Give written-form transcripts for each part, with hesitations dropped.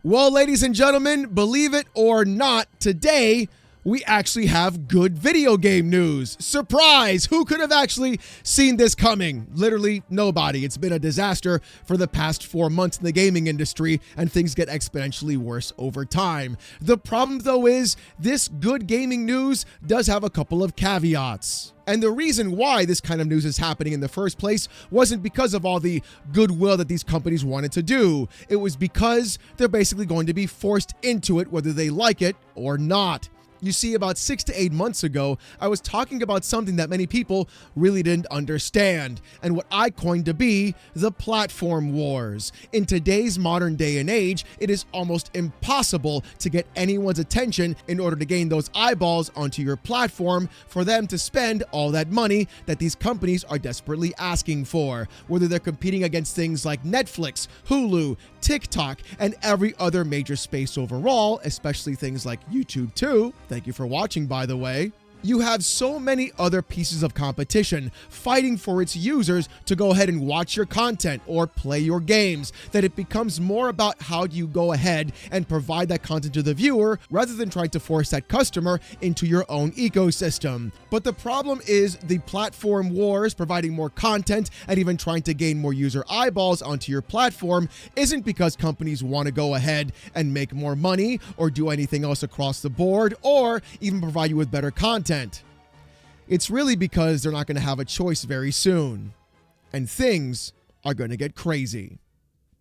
Well, ladies and gentlemen, believe it or not, today we actually have good video game news. Surprise! Who could have actually seen this coming? Literally nobody. It's been a disaster for the past 4 months in the gaming industry, and things get exponentially worse over time. The problem, though, is this good gaming news does have a couple of caveats. And the reason why this kind of news is happening in the first place wasn't because of all the goodwill that these companies wanted to do. It was because they're basically going to be forced into it, whether they like it or not. You see, about 6 to 8 months ago, I was talking about something that many people really didn't understand, and what I coined to be the platform wars. In today's modern day and age, it is almost impossible to get anyone's attention in order to gain those eyeballs onto your platform for them to spend all that money that these companies are desperately asking for, whether they're competing against things like Netflix, Hulu, TikTok, and every other major space overall, especially things like YouTube too. Thank you for watching, by the way. You have so many other pieces of competition fighting for its users to go ahead and watch your content or play your games that it becomes more about how do you go ahead and provide that content to the viewer rather than trying to force that customer into your own ecosystem. But the problem is the platform wars, providing more content and even trying to gain more user eyeballs onto your platform, isn't because companies want to go ahead and make more money or do anything else across the board or even provide you with better content. It's really because they're not going to have a choice very soon, and things are going to get crazy.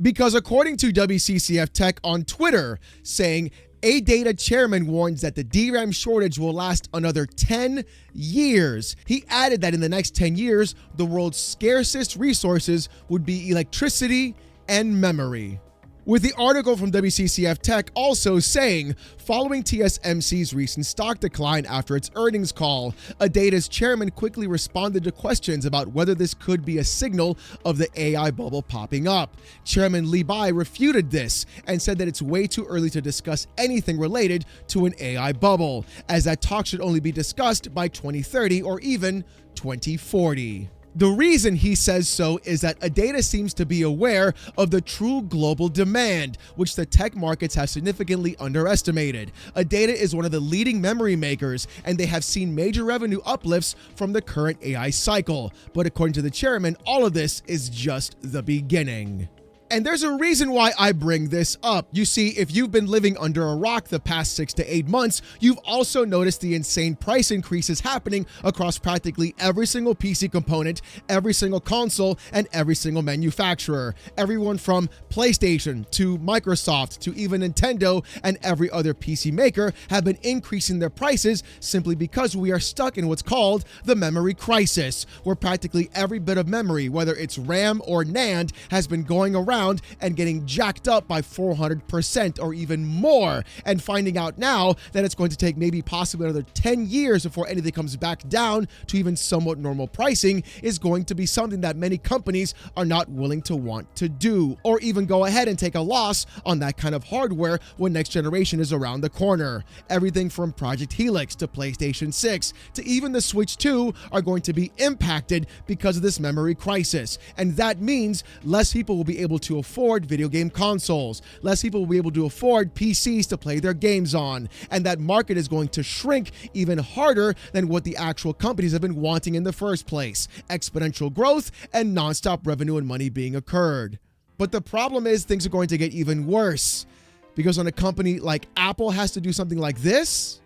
Because according to WCCF Tech on Twitter, saying ADATA chairman warns that the DRAM shortage will last another 10 years. He added that in the next 10 years, the world's scarcest resources would be electricity and memory. With the article from WCCF Tech also saying, following TSMC's recent stock decline after its earnings call, ADATA's chairman quickly responded to questions about whether this could be a signal of the AI bubble popping up. Chairman Li Bai refuted this and said that it's way too early to discuss anything related to an AI bubble, as that talk should only be discussed by 2030 or even 2040. The reason he says so is that ADATA seems to be aware of the true global demand, which the tech markets have significantly underestimated. ADATA is one of the leading memory makers, and they have seen major revenue uplifts from the current AI cycle. But according to the chairman, all of this is just the beginning. And there's a reason why I bring this up. You see, if you've been living under a rock the past 6 to 8 months, you've also noticed the insane price increases happening across practically every single PC component, every single console, and every single manufacturer. Everyone from PlayStation to Microsoft to even Nintendo and every other PC maker have been increasing their prices simply because we are stuck in what's called the memory crisis, where practically every bit of memory, whether it's RAM or NAND, has been going around and getting jacked up by 400% or even more, and finding out now that it's going to take maybe possibly another 10 years before anything comes back down to even somewhat normal pricing is going to be something that many companies are not willing to want to do, or even go ahead and take a loss on that kind of hardware when next generation is around the corner. Everything from Project Helix to PlayStation 6 to even the Switch 2 are going to be impacted because of this memory crisis, and that means less people will be able to afford video game consoles. Less people will be able to afford PCs to play their games on, and that market is going to shrink even harder than what the actual companies have been wanting in the first place. Exponential growth and nonstop revenue and money being occurred. But the problem is things are going to get even worse, because when a company like Apple has to do something like this,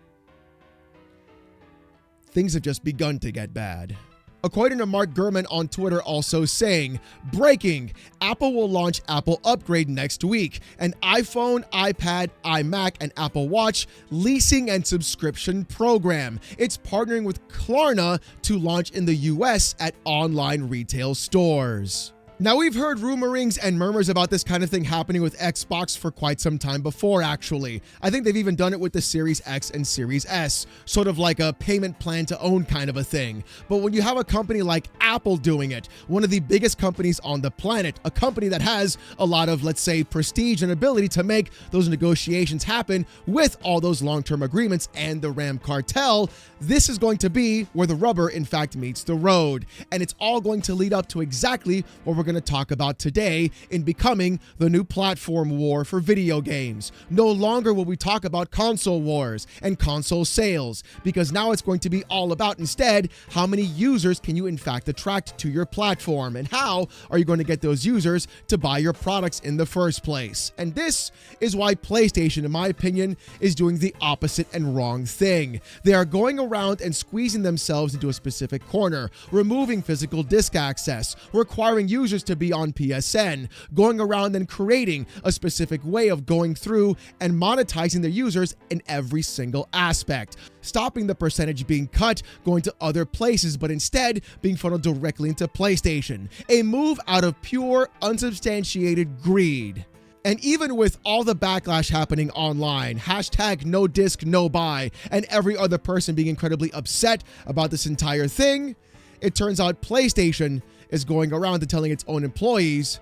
things have just begun to get bad. According to Mark Gurman on Twitter also saying, breaking, Apple will launch Apple Upgrade next week, an iPhone, iPad, iMac, and Apple Watch leasing and subscription program. It's partnering with Klarna to launch in the US at online retail stores. Now, we've heard rumorings and murmurs about this kind of thing happening with Xbox for quite some time before, actually. I think they've even done it with the Series X and Series S, sort of like a payment plan to own kind of a thing. But when you have a company like Apple doing it, one of the biggest companies on the planet, a company that has a lot of, let's say, prestige and ability to make those negotiations happen with all those long-term agreements and the RAM cartel, this is going to be where the rubber, in fact, meets the road. And it's all going to lead up to exactly what we're we're going to talk about today in becoming the new platform war for video games. No longer will we talk about console wars and console sales, because now it's going to be all about instead how many users can you in fact attract to your platform, and how are you going to get those users to buy your products in the first place. And this is why PlayStation, in my opinion, is doing the opposite and wrong thing. They are going around and squeezing themselves into a specific corner, removing physical disc access, requiring users to be on PSN, going around and creating a specific way of going through and monetizing their users in every single aspect, stopping the percentage being cut going to other places, but instead being funneled directly into PlayStation. A move out of pure, unsubstantiated greed. And even with all the backlash happening online, hashtag no disc, no buy, and every other person being incredibly upset about this entire thing, it turns out PlayStation is going around and telling its own employees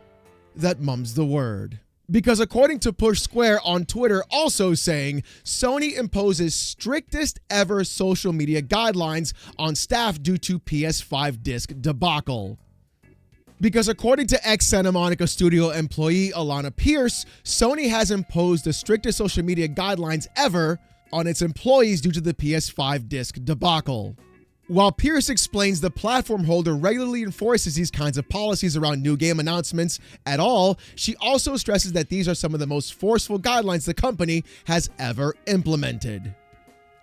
that mum's the word. Because according to Push Square on Twitter, also saying Sony imposes strictest ever social media guidelines on staff due to PS5 disc debacle. Because according to ex-Santa Monica studio employee Alana Pierce, Sony has imposed the strictest social media guidelines ever on its employees due to the PS5 disc debacle. While Pierce explains the platform holder regularly enforces these kinds of policies around new game announcements at all, she also stresses that these are some of the most forceful guidelines the company has ever implemented.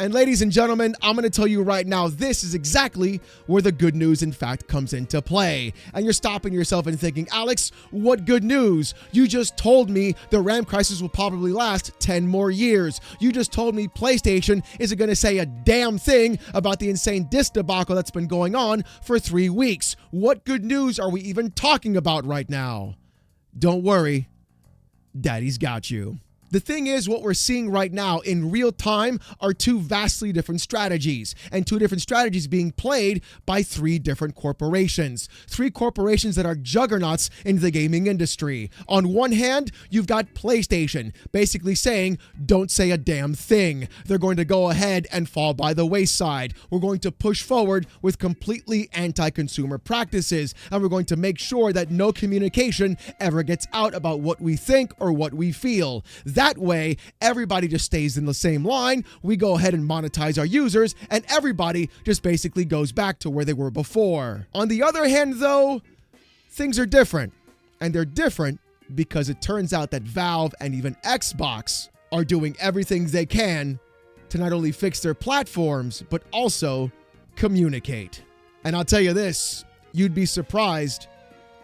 And ladies and gentlemen, I'm going to tell you right now, this is exactly where the good news, in fact, comes into play. And you're stopping yourself and thinking, Alex, what good news? You just told me the RAM crisis will probably last 10 more years. You just told me PlayStation isn't going to say a damn thing about the insane disc debacle that's been going on for 3 weeks. What good news are we even talking about right now? Don't worry, Daddy's got you. The thing is, what we're seeing right now in real time are two vastly different strategies, and two different strategies being played by three different corporations. Three corporations that are juggernauts in the gaming industry. On one hand, you've got PlayStation basically saying, don't say a damn thing. They're going to go ahead and fall by the wayside. We're going to push forward with completely anti-consumer practices, and we're going to make sure that no communication ever gets out about what we think or what we feel. That way, everybody just stays in the same line. We go ahead and monetize our users, and everybody just basically goes back to where they were before. On the other hand, though, things are different. And they're different because it turns out that Valve and even Xbox are doing everything they can to not only fix their platforms, but also communicate. And I'll tell you this, you'd be surprised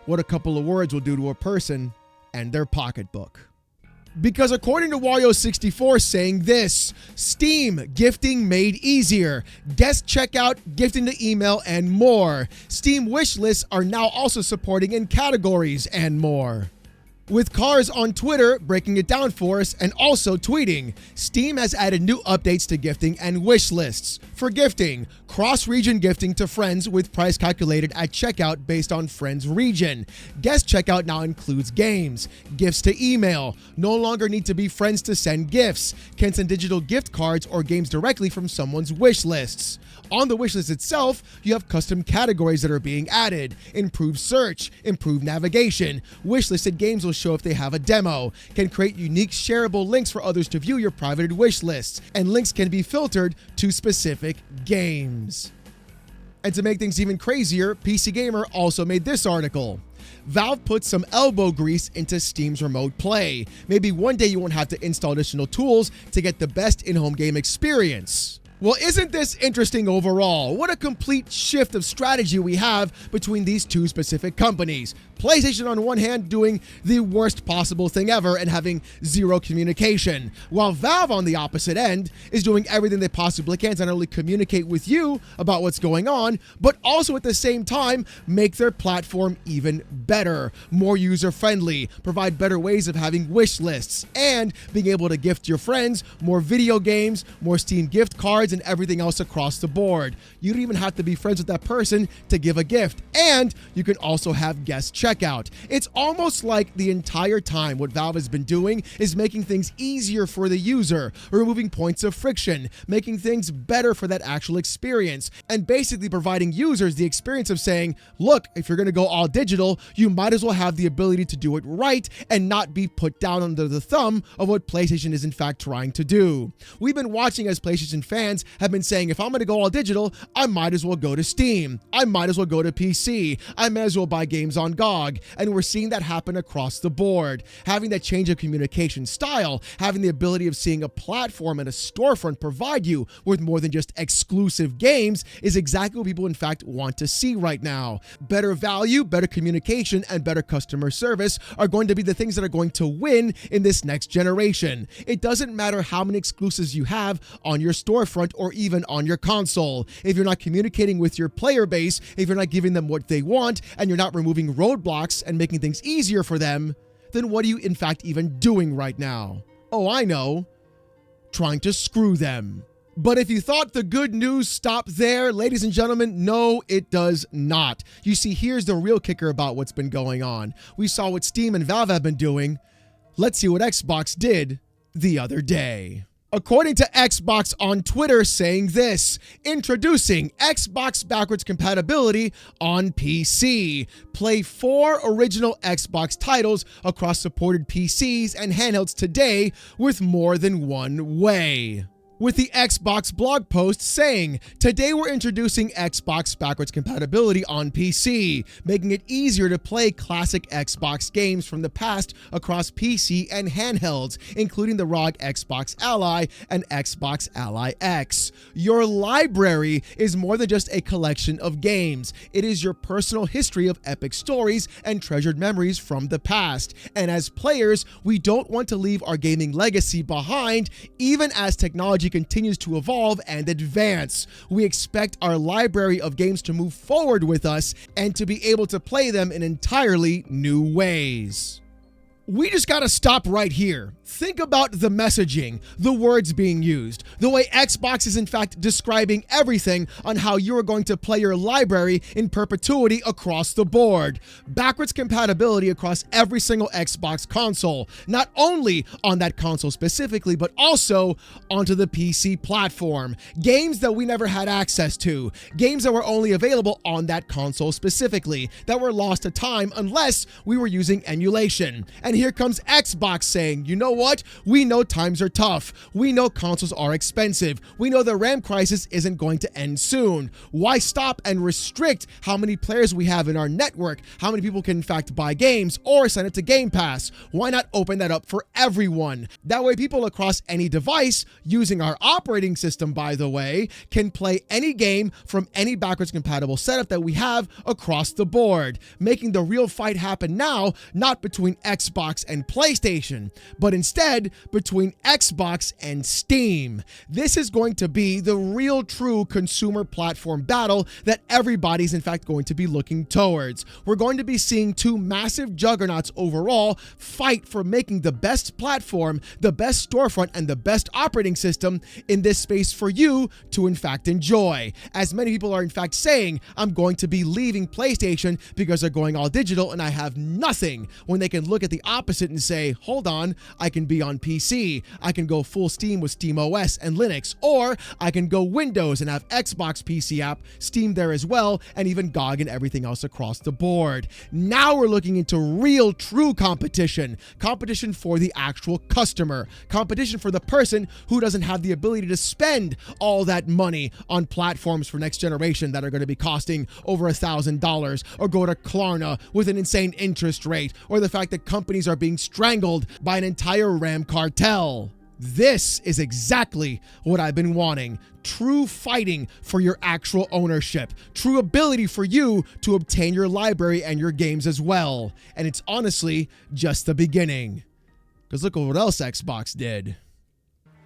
what a couple of words will do to a person and their pocketbook. Because according to Wario64 saying this, Steam gifting made easier, guest checkout, gifting to email, and more. Steam wish lists are now also supporting in categories and more. With Cars on Twitter breaking it down for us and also tweeting, Steam has added new updates to gifting and wish lists. For gifting, cross-region gifting to friends with price calculated at checkout based on friends' region. Guest checkout now includes games. Gifts to email. No longer need to be friends to send gifts. Can send digital gift cards or games directly from someone's wish lists. On the wish list itself, you have custom categories that are being added. Improved search, improved navigation. Wish listed games will show if they have a demo. Can create unique shareable links for others to view your privated wish lists. And links can be filtered to specific games. And to make things even crazier, PC Gamer also made this article. Valve put some elbow grease into Steam's remote play. Maybe one day you won't have to install additional tools to get the best in-home game experience. Well, isn't this interesting overall? What a complete shift of strategy we have between these two specific companies. PlayStation on one hand doing the worst possible thing ever and having zero communication, while Valve on the opposite end is doing everything they possibly can to not only communicate with you about what's going on, but also at the same time make their platform even better, more user-friendly, provide better ways of having wish lists, and being able to gift your friends more video games, more Steam gift cards, cards and everything else across the board. You don't even have to be friends with that person to give a gift. And you can also have guest checkout. It's almost like the entire time what Valve has been doing is making things easier for the user, removing points of friction, making things better for that actual experience, and basically providing users the experience of saying, look, if you're going to go all digital, you might as well have the ability to do it right and not be put down under the thumb of what PlayStation is in fact trying to do. We've been watching as PlayStation fans have been saying, if I'm going to go all digital, I might as well go to Steam. I might as well go to PC. I might as well buy games on GOG. And we're seeing that happen across the board. Having that change of communication style, having the ability of seeing a platform and a storefront provide you with more than just exclusive games is exactly what people in fact want to see right now. Better value, better communication, and better customer service are going to be the things that are going to win in this next generation. It doesn't matter how many exclusives you have on your storefront or even on your console. If you're not communicating with your player base, if you're not giving them what they want, and you're not removing roadblocks and making things easier for them, then what are you in fact even doing right now? Oh, I know. Trying to screw them. But if you thought the good news stopped there, ladies and gentlemen, no, it does not. You see, here's the real kicker about what's been going on. We saw what Steam and Valve have been doing. Let's see what Xbox did the other day. According to Xbox on Twitter saying this, introducing Xbox backwards compatibility on PC. Play 4 original Xbox titles across supported PCs and handhelds today with more than one way. With the Xbox blog post saying, today we're introducing Xbox backwards compatibility on PC, making it easier to play classic Xbox games from the past across PC and handhelds, including the ROG Xbox Ally and Xbox Ally X. Your library is more than just a collection of games. It is your personal history of epic stories and treasured memories from the past. And as players, we don't want to leave our gaming legacy behind, even as technology continues to evolve and advance. We expect our library of games to move forward with us and to be able to play them in entirely new ways. We just gotta stop right here. Think about the messaging, the words being used, the way Xbox is in fact describing everything on how you are going to play your library in perpetuity across the board. Backwards compatibility across every single Xbox console, not only on that console specifically, but also onto the PC platform. Games that we never had access to, games that were only available on that console specifically, that were lost to time unless we were using emulation. And here comes Xbox saying, you know what? We know times are tough. We know consoles are expensive. We know the RAM crisis isn't going to end soon. Why stop and restrict how many players we have in our network, how many people can in fact buy games or sign up to Game Pass? Why not open that up for everyone? That way people across any device using our operating system, by the way, can play any game from any backwards compatible setup that we have across the board, making the real fight happen now, not between Xbox and PlayStation, but instead between Xbox and Steam. This is going to be the real true consumer platform battle that everybody's in fact going to be looking towards. We're going to be seeing two massive juggernauts overall fight for making the best platform, the best storefront, and the best operating system in this space for you to in fact enjoy. As many people are in fact saying, I'm going to be leaving PlayStation because they're going all digital and I have nothing, when they can look at the opposite and say, hold on, I can be on PC, I can go full Steam with Steam OS and Linux, or I can go Windows and have Xbox PC app, Steam there as well, and even GOG and everything else across the board. Now we're looking into real true competition for the actual customer, competition for the person who doesn't have the ability to spend all that money on platforms for next generation that are going to be costing over $1,000, or go to Klarna with an insane interest rate, or the fact that companies are being strangled by an entire RAM cartel. This is exactly what I've been wanting. True fighting for your actual ownership. True ability for you to obtain your library and your games as well. And it's honestly just the beginning. Because look at what else Xbox did.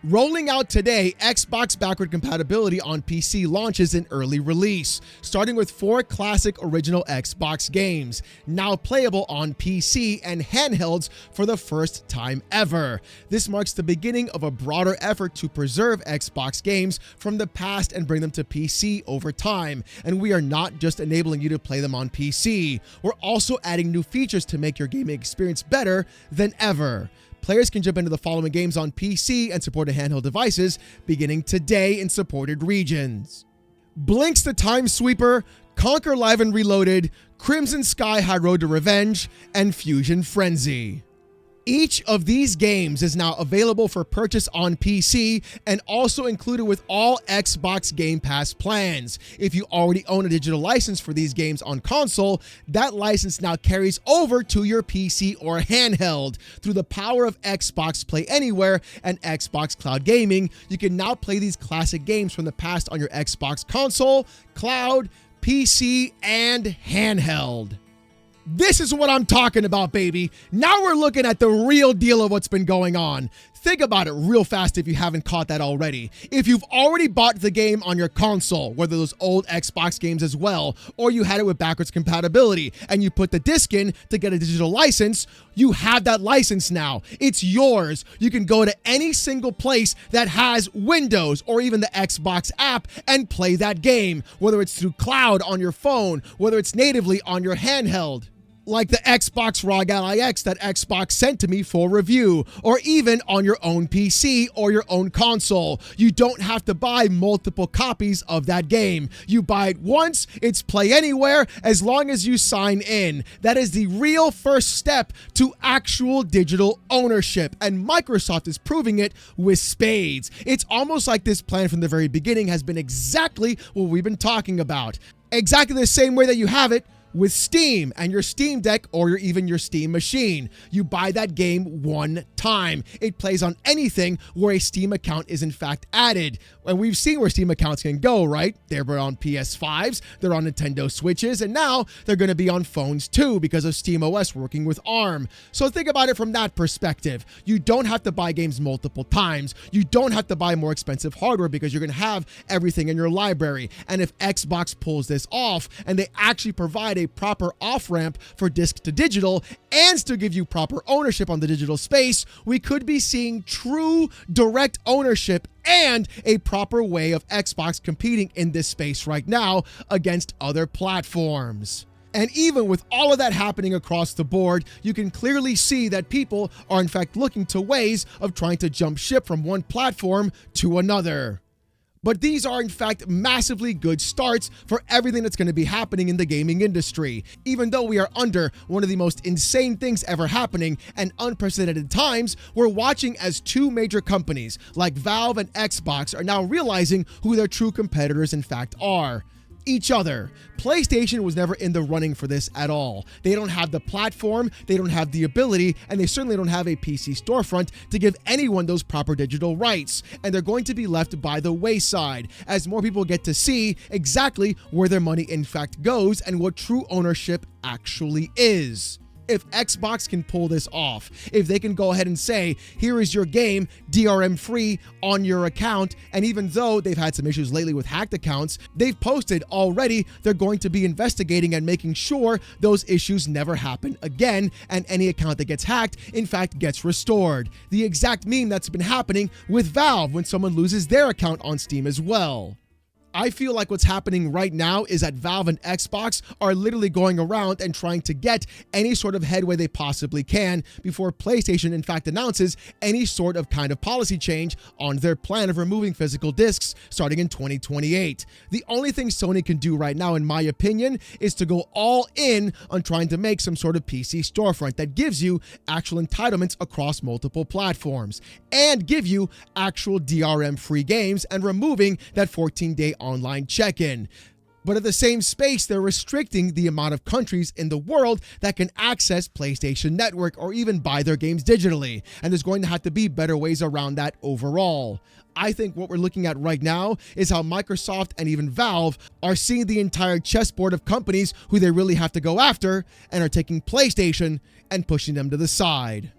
Rolling out today, Xbox backward compatibility on PC launches in early release, starting with 4 classic original Xbox games, now playable on PC and handhelds for the first time ever. This marks the beginning of a broader effort to preserve Xbox games from the past and bring them to PC over time. And we are not just enabling you to play them on PC, we're also adding new features to make your gaming experience better than ever. Players can jump into the following games on PC and supported handheld devices beginning today in supported regions: Blinks the Time Sweeper, Conquer Live and Reloaded, Crimson Sky High Road to Revenge, and Fusion Frenzy. Each of these games is now available for purchase on PC and also included with all Xbox Game Pass plans. If you already own a digital license for these games on console, that license now carries over to your PC or handheld. Through the power of Xbox Play Anywhere and Xbox Cloud Gaming, you can now play these classic games from the past on your Xbox console, cloud, PC, and handheld. This is what I'm talking about, baby. Now we're looking at the real deal of what's been going on. Think about it real fast if you haven't caught that already. If you've already bought the game on your console, whether those old Xbox games as well, or you had it with backwards compatibility, and you put the disc in to get a digital license, you have that license now. It's yours. You can go to any single place that has Windows or even the Xbox app and play that game, whether it's through cloud on your phone, whether it's natively on your handheld, like the Xbox ROG Ally X that Xbox sent to me for review, or even on your own PC or your own console. You don't have to buy multiple copies of that game. You buy it once, it's Play Anywhere, as long as you sign in. That is the real first step to actual digital ownership, and Microsoft is proving it with spades. It's almost like this plan from the very beginning has been exactly what we've been talking about. Exactly the same way that you have it with Steam and your Steam Deck or even your Steam machine. You buy that game one time. It plays on anything where a Steam account is in fact added. And we've seen where Steam accounts can go, right? They were on PS5s, they're on Nintendo Switches, and now they're going to be on phones too because of SteamOS working with ARM. So think about it from that perspective. You don't have to buy games multiple times. You don't have to buy more expensive hardware because you're going to have everything in your library. And if Xbox pulls this off and they actually provide a proper off-ramp for disc to digital and still give you proper ownership on the digital space, we could be seeing true direct ownership and a proper way of Xbox competing in this space right now against other platforms. And even with all of that happening across the board, you can clearly see that people are in fact looking to ways of trying to jump ship from one platform to another. But these are in fact massively good starts for everything that's going to be happening in the gaming industry. Even though we are under one of the most insane things ever happening and unprecedented times, we're watching as 2 major companies like Valve and Xbox are now realizing who their true competitors in fact are: each other. PlayStation was never in the running for this at all. They don't have the platform, they don't have the ability, and they certainly don't have a PC storefront to give anyone those proper digital rights. And they're going to be left by the wayside as more people get to see exactly where their money in fact goes and what true ownership actually is. If Xbox can pull this off, if they can go ahead and say, here is your game DRM free on your account, and even though they've had some issues lately with hacked accounts, they've posted already they're going to be investigating and making sure those issues never happen again, and any account that gets hacked in fact gets restored. The exact meme that's been happening with Valve when someone loses their account on Steam as well. I feel like what's happening right now is that Valve and Xbox are literally going around and trying to get any sort of headway they possibly can before PlayStation in fact announces any sort of kind of policy change on their plan of removing physical discs starting in 2028. The only thing Sony can do right now, in my opinion, is to go all in on trying to make some sort of PC storefront that gives you actual entitlements across multiple platforms and give you actual DRM-free games and removing that 14-day online check-in. But at the same space, they're restricting the amount of countries in the world that can access PlayStation Network or even buy their games digitally. And there's going to have to be better ways around that overall. I think what we're looking at right now is how Microsoft and even Valve are seeing the entire chessboard of companies who they really have to go after and are taking PlayStation and pushing them to the side.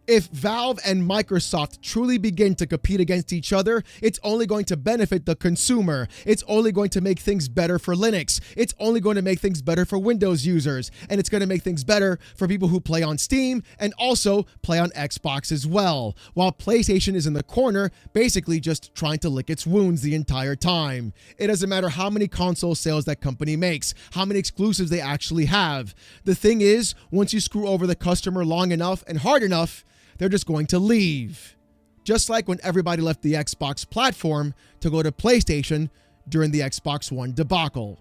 If Valve and Microsoft truly begin to compete against each other, it's only going to benefit the consumer. It's only going to make things better for Linux. It's only going to make things better for Windows users. And it's going to make things better for people who play on Steam and also play on Xbox as well. While PlayStation is in the corner, basically just trying to lick its wounds the entire time. It doesn't matter how many console sales that company makes, how many exclusives they actually have. The thing is, once you screw over the customer long enough and hard enough, they're just going to leave. Just like when everybody left the Xbox platform to go to PlayStation during the Xbox One debacle.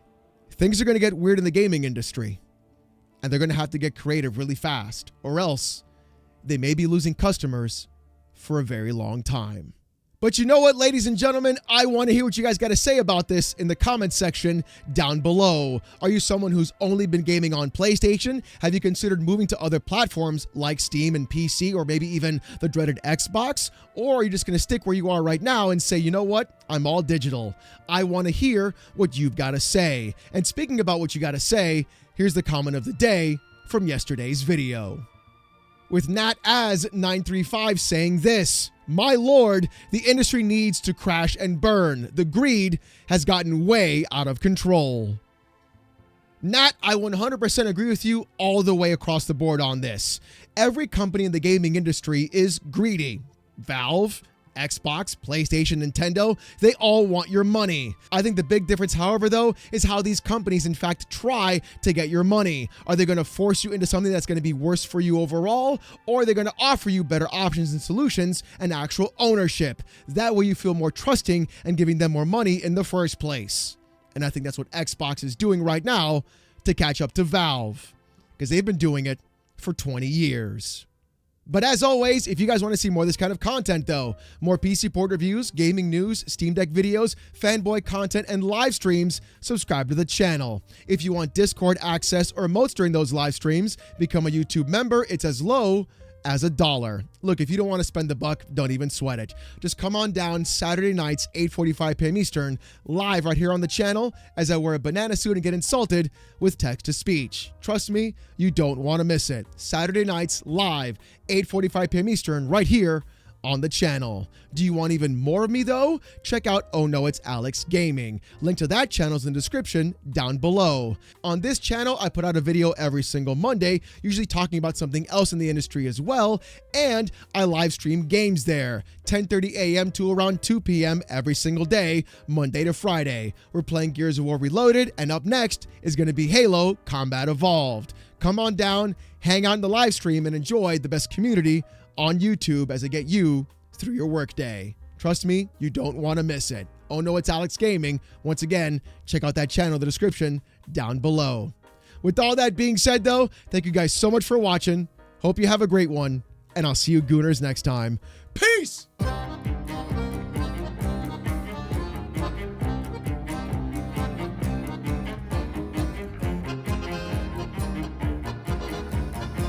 Things are going to get weird in the gaming industry, and they're going to have to get creative really fast, or else they may be losing customers for a very long time. But you know what, ladies and gentlemen? I want to hear what you guys got to say about this in the comments section down below. Are you someone who's only been gaming on PlayStation? Have you considered moving to other platforms like Steam and PC, or maybe even the dreaded Xbox? Or are you just going to stick where you are right now and say, you know what? I'm all digital. I want to hear what you've got to say. And speaking about what you got to say, here's the comment of the day from yesterday's video. With NatAs935 saying this: "My lord, the industry needs to crash and burn. The greed has gotten way out of control." Nat, I 100% agree with you all the way across the board on this. Every company in the gaming industry is greedy. Valve, Xbox, PlayStation, Nintendo, they all want your money. I think the big difference, however, though, is how these companies, in fact, try to get your money. Are they going to force you into something that's going to be worse for you overall, or are they going to offer you better options and solutions and actual ownership? That way you feel more trusting and giving them more money in the first place. And I think that's what Xbox is doing right now to catch up to Valve, because they've been doing it for 20 years. But as always, if you guys want to see more of this kind of content though, more PC port reviews, gaming news, Steam Deck videos, fanboy content, and live streams, subscribe to the channel. If you want Discord access or emotes during those live streams, become a YouTube member. It's as low as $1. Look, if you don't want to spend the buck, don't even sweat it. Just come on down Saturday nights, 8:45 p.m. Eastern, live right here on the channel as I wear a banana suit and get insulted with text-to-speech. Trust me, you don't want to miss it. Saturday nights, live, 8:45 p.m. Eastern, right here on the channel. Do you want even more of me though? Check out Oh No It's Alex Gaming. Link to that channel is in the description down below. On this channel, I put out a video every single Monday, usually talking about something else in the industry as well, and I live stream games there, 10:30 a.m. to around 2 p.m. every single day, Monday to Friday. We're playing Gears of War Reloaded, and up next is going to be Halo Combat Evolved. Come on down, hang out in the live stream, and enjoy the best community on YouTube as I get you through your workday. Trust me, you don't want to miss it. Oh No It's Alex Gaming. Once again, check out that channel in the description down below. With all that being said though, thank you guys so much for watching. Hope you have a great one, and I'll see you gooners next time. Peace!